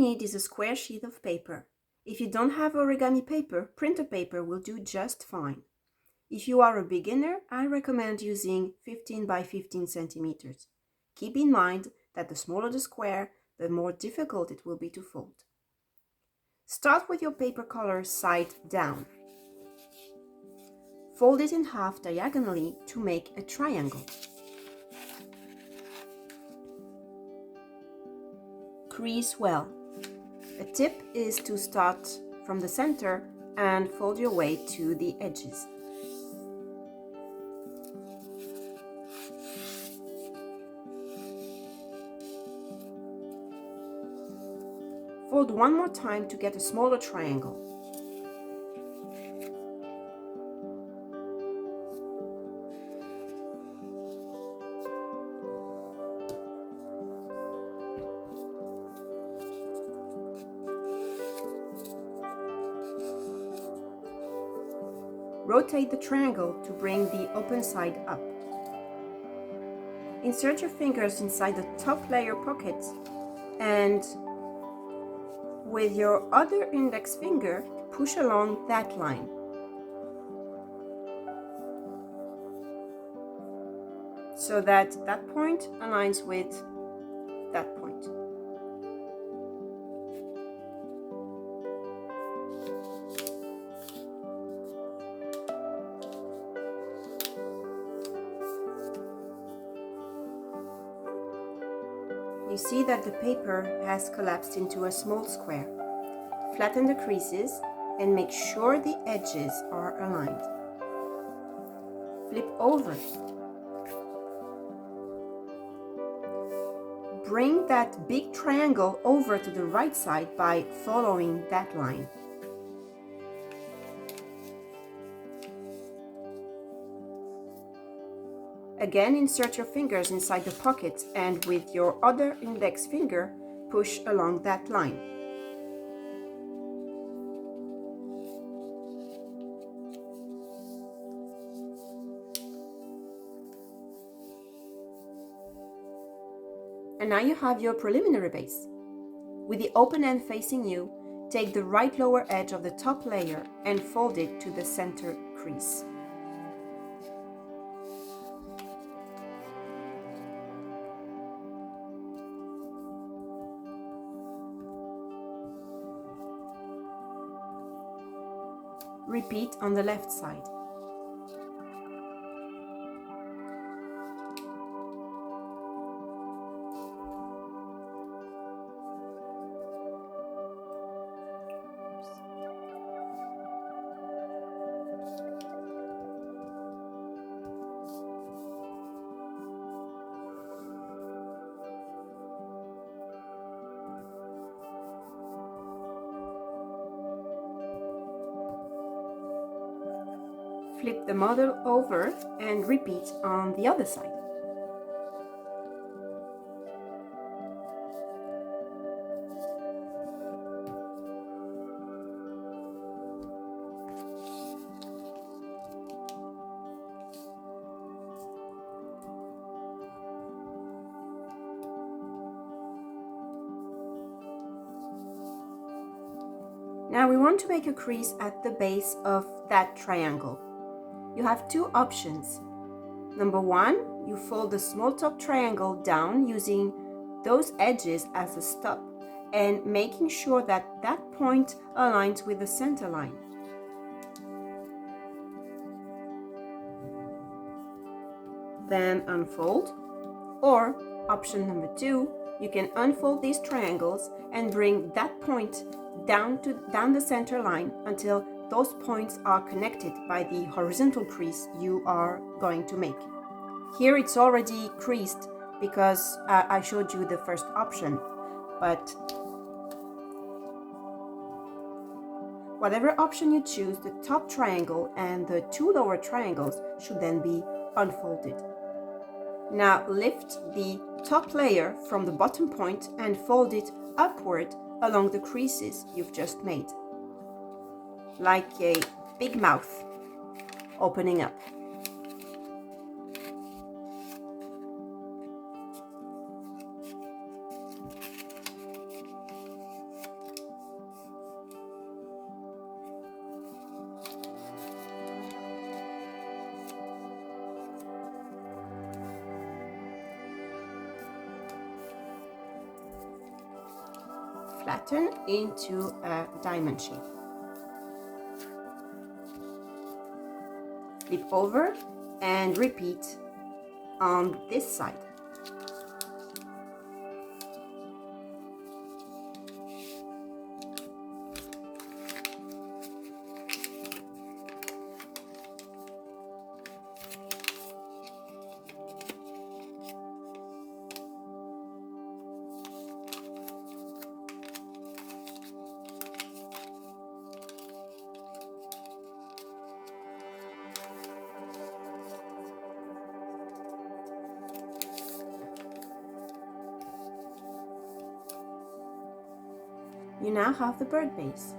need is a square sheet of paper. If you don't have origami paper, printer paper will do just fine. If you are a beginner, I recommend using 15 by 15 centimeters. Keep in mind that the smaller the square, the more difficult it will be to fold. Start with your paper color side down. Fold it in half diagonally to make a triangle. Crease well. A tip is to start from the center and fold your way to the edges. Fold one more time to get a smaller triangle. Rotate the triangle to bring the open side up. Insert your fingers inside the top layer pocket and with your other index finger, push along that line. So that that point aligns with that point. You see that the paper has collapsed into a small square. Flatten the creases and make sure the edges are aligned. Flip over. Bring that big triangle over to the right side by following that line. Again, insert your fingers inside the pocket and with your other index finger, push along that line. And now you have your preliminary base. With the open end facing you, take the right lower edge of the top layer and fold it to the center crease. Repeat on the left side. Flip the model over and repeat on the other side. Now we want to make a crease at the base of that triangle. You have two options. Number one, you fold the small top triangle down using those edges as a stop and making sure that that point aligns with the center line. Then unfold, or option number two, you can unfold these triangles and bring that point down the center line until those points are connected by the horizontal crease you are going to make. Here it's already creased because I showed you the first option, but whatever option you choose, the top triangle and the two lower triangles should then be unfolded. Now lift the top layer from the bottom point and fold it upward along the creases you've just made, like a big mouth opening up. flatten into a diamond shape. Flip over and repeat on this side. You now have the bird base.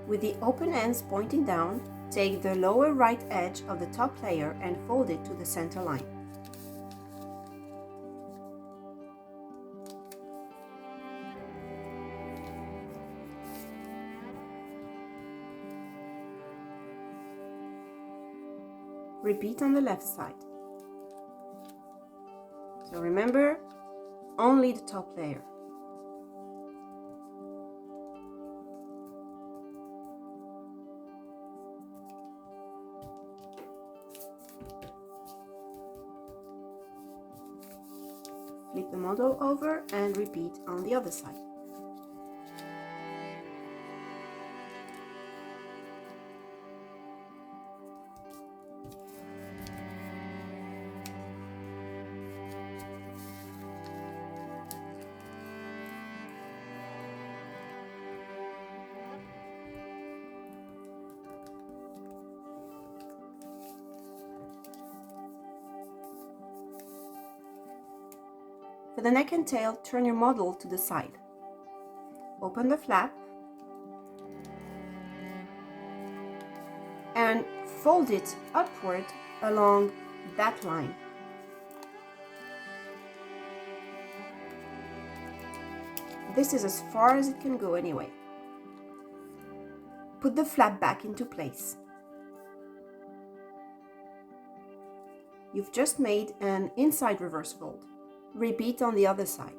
With the open ends pointing down, take the lower right edge of the top layer and fold it to the center line. Repeat on the left side. So remember, only the top layer. Flip the model over and repeat on the other side. For the neck and tail, turn your model to the side. Open the flap and fold it upward along that line. This is as far as it can go anyway. Put the flap back into place. You've just made an inside reverse fold. Repeat on the other side.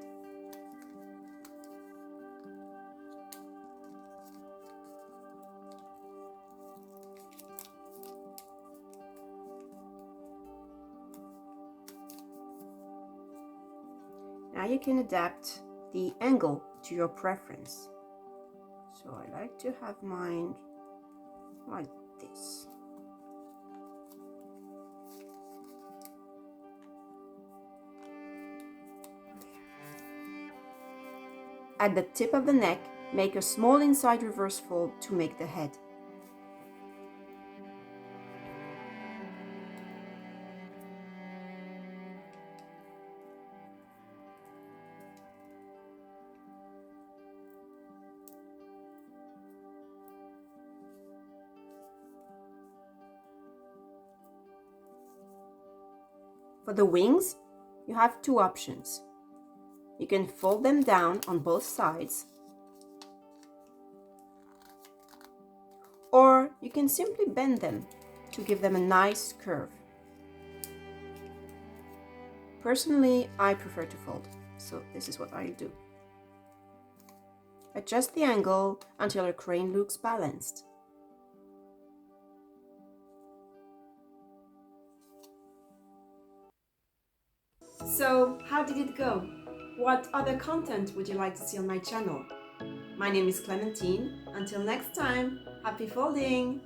Now you can adapt the angle to your preference. So I like to have mine like this. At the tip of the neck, make a small inside reverse fold to make the head. For the wings, you have two options. You can fold them down on both sides, or you can simply bend them to give them a nice curve. Personally, I prefer to fold, so this is what I do. Adjust the angle until your crane looks balanced. So, how did it go? What other content would you like to see on my channel? My name is Clementine. Until next time, happy folding!